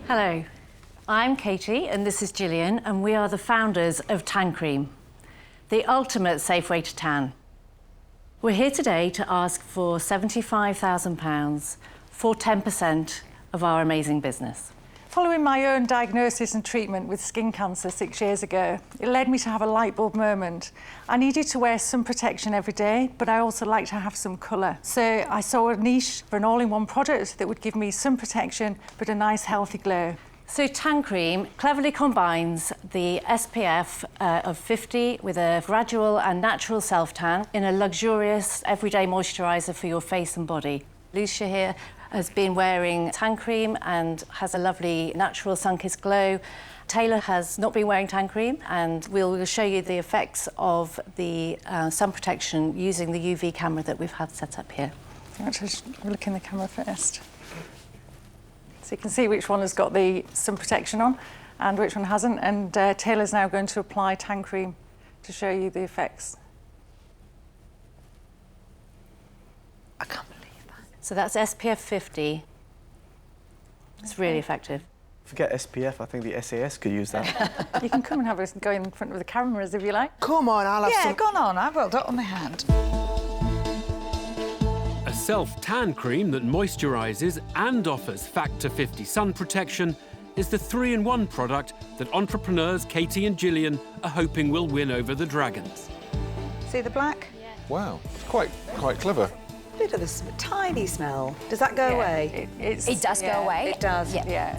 Hello, I'm Katy and this is Gillian, and we are the founders of Tancream, the ultimate safe way to tan. We're here today to ask for £75,000 for 10% of our amazing business. Following my own diagnosis and treatment with skin cancer 6 years ago, it led me to have a light bulb moment. I needed to wear sun protection every day, but I also like to have some colour. So I saw a niche for an all-in-one product that would give me sun protection, but a nice healthy glow. So Tancream cleverly combines the SPF of 50 with a gradual and natural self-tan in a luxurious everyday moisturiser for your face and body. Lucia here has been wearing Tancream and has a lovely natural sun-kissed glow. Taylor has not been wearing Tancream, and we'll show you the effects of the sun protection using the UV camera that we've had set up here. You want to look in the camera first? So you can see which one has got the sun protection on and which one hasn't, and Taylor's now going to apply Tancream to show you the effects. I can't believe that. So that's SPF 50. It's really effective. Forget SPF, I think the SAS could use that. You can come and have a go in front of the cameras if you like. Come on, I'll have some... Yeah, go on, I will, do it on my hand. A self-tan cream that moisturises and offers Factor 50 sun protection is the 3-in-1 product that entrepreneurs Katy and Gillian are hoping will win over the dragons. See the black? Wow, it's quite clever. Bit of a tiny smell. Does that go away? It does go away. It does. Yeah.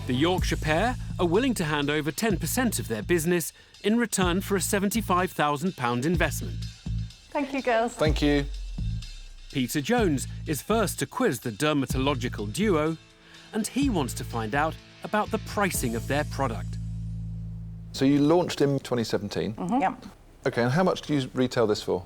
The Yorkshire pair are willing to hand over 10% of their business in return for a £75,000 investment. Thank you, girls. Thank you. Peter Jones is first to quiz the dermatological duo, and he wants to find out about the pricing of their product. So you launched in 2017? Mm-hmm. Yep. OK, and how much do you retail this for?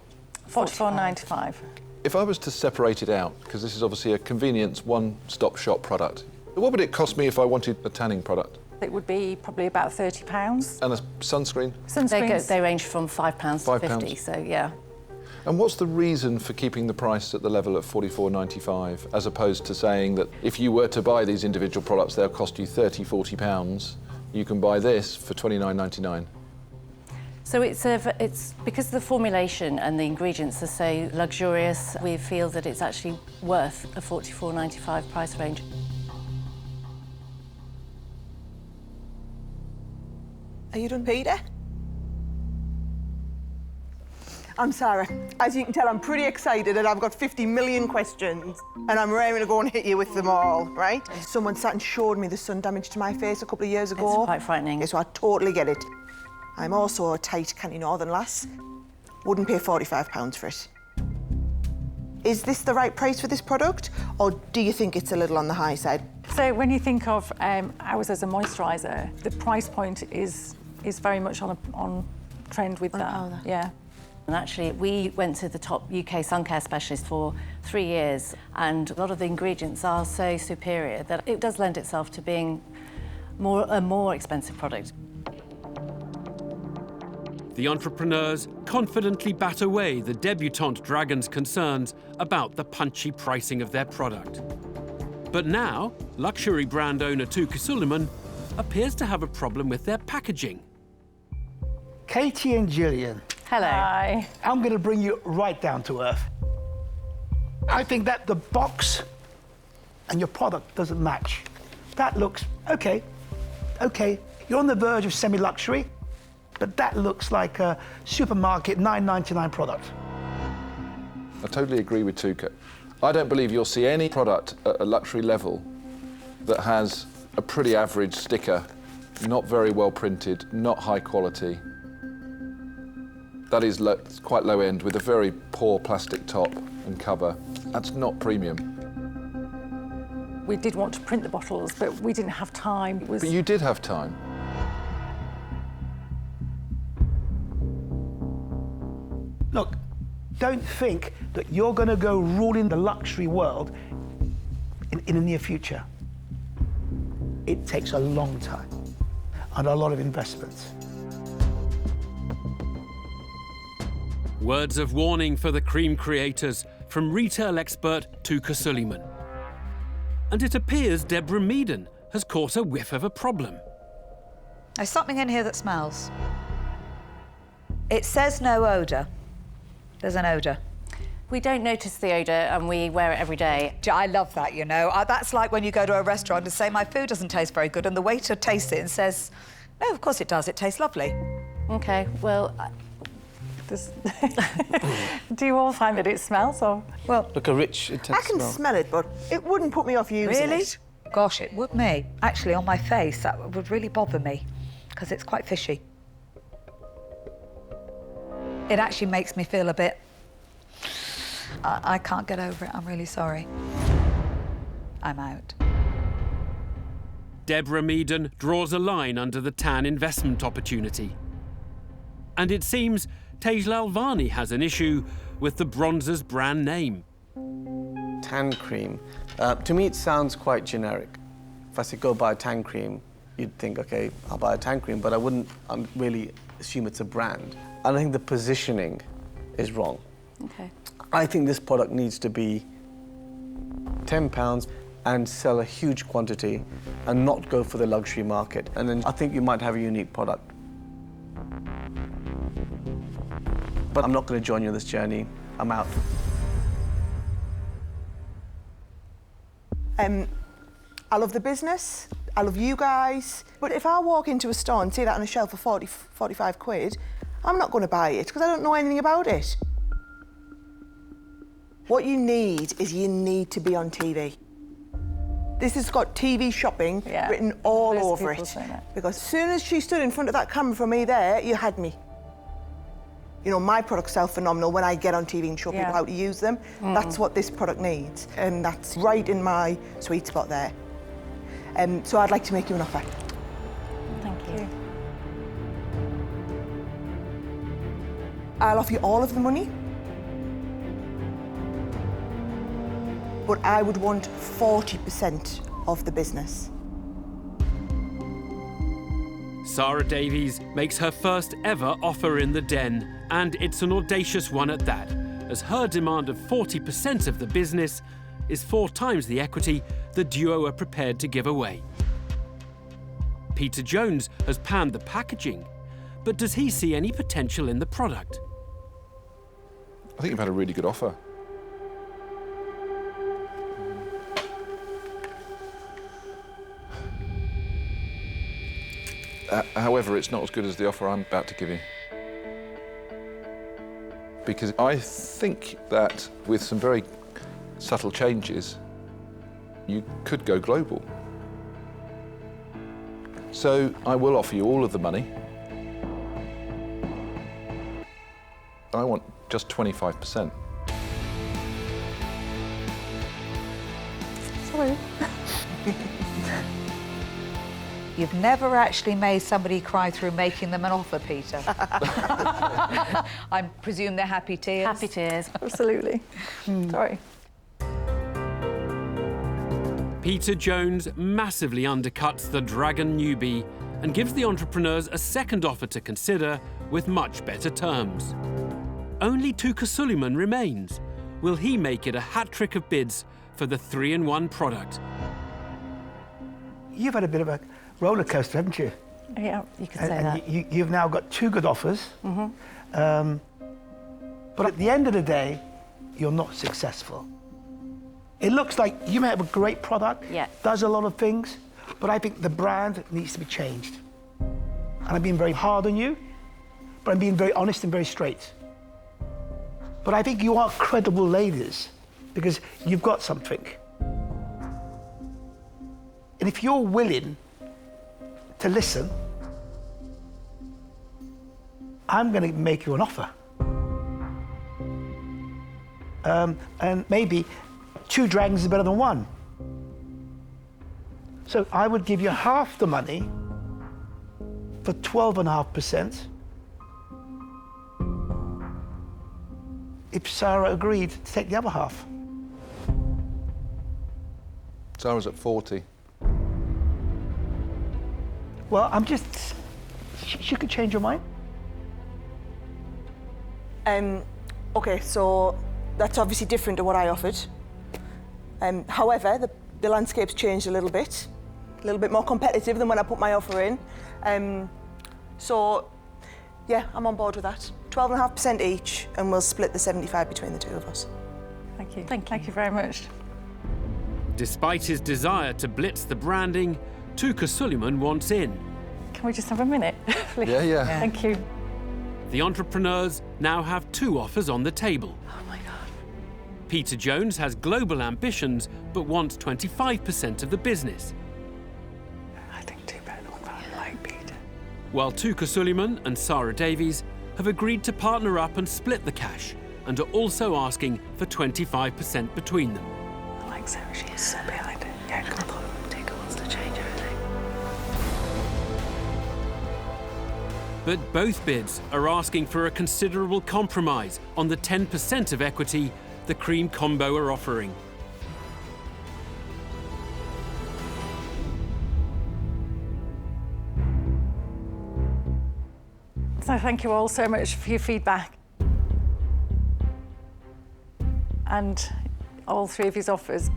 $44.95. If I was to separate it out, because this is obviously a convenience, one-stop shop product, what would it cost me if I wanted a tanning product? It would be probably about £30. And a sunscreen? Sunscreens. They range from £5 to £50, £5. so yeah. And what's the reason for keeping the price at the level of £44.95, as opposed to saying that if you were to buy these individual products, they'll cost you £30, £40, you can buy this for £29.99? So it's because the formulation and the ingredients are so luxurious, we feel that it's actually worth a £44.95 price range. Are you done, Peter? I'm Sarah. As you can tell, I'm pretty excited and I've got 50 million questions and I'm raring to go and hit you with them all, right? Someone sat and showed me the sun damage to my face a couple of years ago. It's quite frightening. So I totally get it. I'm also a tight canny northern lass. Wouldn't pay £45 for it. Is this the right price for this product, or do you think it's a little on the high side? So when you think of ours as a moisturiser, the price point is very much on trend with that. Yeah. And actually, we went to the top UK sun care specialist for 3 years, and a lot of the ingredients are so superior that it does lend itself to being a more expensive product. The entrepreneurs confidently bat away the debutante dragon's concerns about the punchy pricing of their product. But now, luxury brand owner Touker Suleyman appears to have a problem with their packaging. Katy and Gillian. Hello. Hi. I'm going to bring you right down to earth. I think that the box and your product doesn't match. That looks okay. You're on the verge of semi-luxury, but that looks like a supermarket $9.99 product. I totally agree with Touker. I don't believe you'll see any product at a luxury level that has a pretty average sticker, not very well printed, not high quality. That is quite low end with a very poor plastic top and cover. That's not premium. We did want to print the bottles, but we didn't have time. But you did have time. Look, don't think that you're going to go ruling the luxury world in the near future. It takes a long time and a lot of investments. Words of warning for the cream creators from retail expert Touker Suleyman. And it appears Deborah Meaden has caught a whiff of a problem. There's something in here that smells. It says no odour. There's an odour. We don't notice the odour and we wear it every day. I love that, you know. That's like when you go to a restaurant and say, my food doesn't taste very good, and the waiter tastes it and says, no, of course it does, it tastes lovely. OK, well... Do you all find that it smells, or...? Well, Look, a rich, intense I can smell it, but it wouldn't put me off using really? it. Gosh, it would me. Actually, on my face, that would really bother me, because it's quite fishy. It actually makes me feel a bit... I can't get over it, I'm really sorry. I'm out. Deborah Meaden draws a line under the tan investment opportunity. And it seems Lalvani has an issue with the bronzer's brand name. Tancream. To me, it sounds quite generic. If I said go buy a Tancream, you'd think, OK, I'll buy a Tancream, but I wouldn't really assume it's a brand. And I think the positioning is wrong. OK. I think this product needs to be £10 and sell a huge quantity and not go for the luxury market. And then I think you might have a unique product. But I'm not going to join you on this journey. I'm out. I love the business, I love you guys, but if I walk into a store and see that on a shelf for 40, 45 quid, I'm not going to buy it because I don't know anything about it. What you need is you need to be on TV. This has got TV shopping written all over it. Because as soon as she stood in front of that camera for me there, you had me. You know, my products sell phenomenal when I get on TV and show people how to use them. That's what this product needs, and that's right in my sweet spot there. So I'd like to make you an offer. Thank you. I'll offer you all of the money, but I would want 40% of the business. Sara Davies makes her first ever offer in the den, and it's an audacious one at that, as her demand of 40% of the business is 4 times the equity the duo are prepared to give away. Peter Jones has panned the packaging, but does he see any potential in the product? I think you've had a really good offer. However, it's not as good as the offer I'm about to give you. Because I think that with some very subtle changes, you could go global. So I will offer you all of the money. I want just 25%. Sorry. You've never actually made somebody cry through making them an offer, Peter. I presume they're happy tears? Happy tears. Absolutely. Sorry. Peter Jones massively undercuts the Dragon newbie and gives the entrepreneurs a second offer to consider with much better terms. Only Touker Suleyman remains. Will he make it a hat-trick of bids for the 3-in-1 product? You've had a bit of a roller coaster, haven't you? Yeah, you could say that. You've now got 2 good offers. But at the end of the day, you're not successful. It looks like you may have a great product, does a lot of things, but I think the brand needs to be changed. And I'm being very hard on you, but I'm being very honest and very straight. But I think you are credible ladies because you've got something. And if you're willing to listen, I'm going to make you an offer. And maybe 2 dragons is better than 1. So I would give you half the money for 12.5% if Sara agreed to take the other half. Sara's at 40. Well, I'm just... She could change your mind. OK, so that's obviously different to what I offered. However, the landscape's changed a little bit. a little bit more competitive than when I put my offer in. So, yeah, I'm on board with that. 12.5% each, and we'll split the 75 between the two of us. Thank you. Thank you very much. Despite his desire to blitz the branding, Touker Suleyman wants in. Can we just have a minute, please? Yeah. Thank you. The entrepreneurs now have 2 offers on the table. Oh my God. Peter Jones has global ambitions but wants 25% of the business, I think too bad on that, like Peter. while Touker Suleyman and Sara Davies have agreed to partner up and split the cash and are also asking for 25% between them. I like Sarah, she is so behind it. Yeah, come on. Touker wants to change everything. But both bids are asking for a considerable compromise on the 10% of equity the cream combo are offering. So thank you all so much for your feedback. And all 3 of his offers.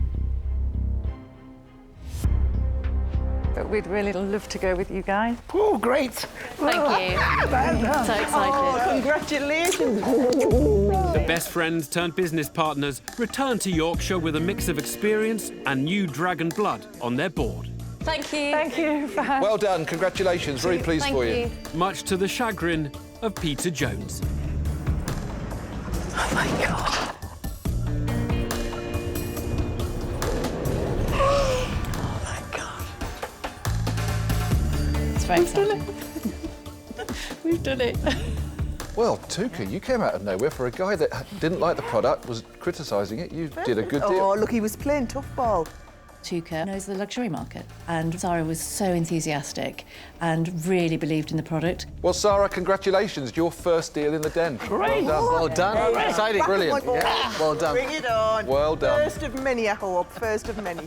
But we'd really love to go with you guys. Oh, great. Thank you. So excited. Oh, congratulations. The best friends turned business partners return to Yorkshire with a mix of experience and new dragon blood on their board. Thank you. Thank you. Bye. Well done, congratulations, very pleased Thank for you. you. Much to the chagrin of Peter Jones. Oh my God. It's very exciting. We've done it. Well, Touker, you came out of nowhere for a guy that didn't like the product, was criticising it. You did a good deal. Oh, look, he was playing tough ball. Touker knows the luxury market, and Sara was so enthusiastic and really believed in the product. Well, Sara, congratulations, your first deal in the den. Great. Well done. Exciting. Brilliant. Yeah, well done. Bring it on. Well done. First of many, I hope. First of many.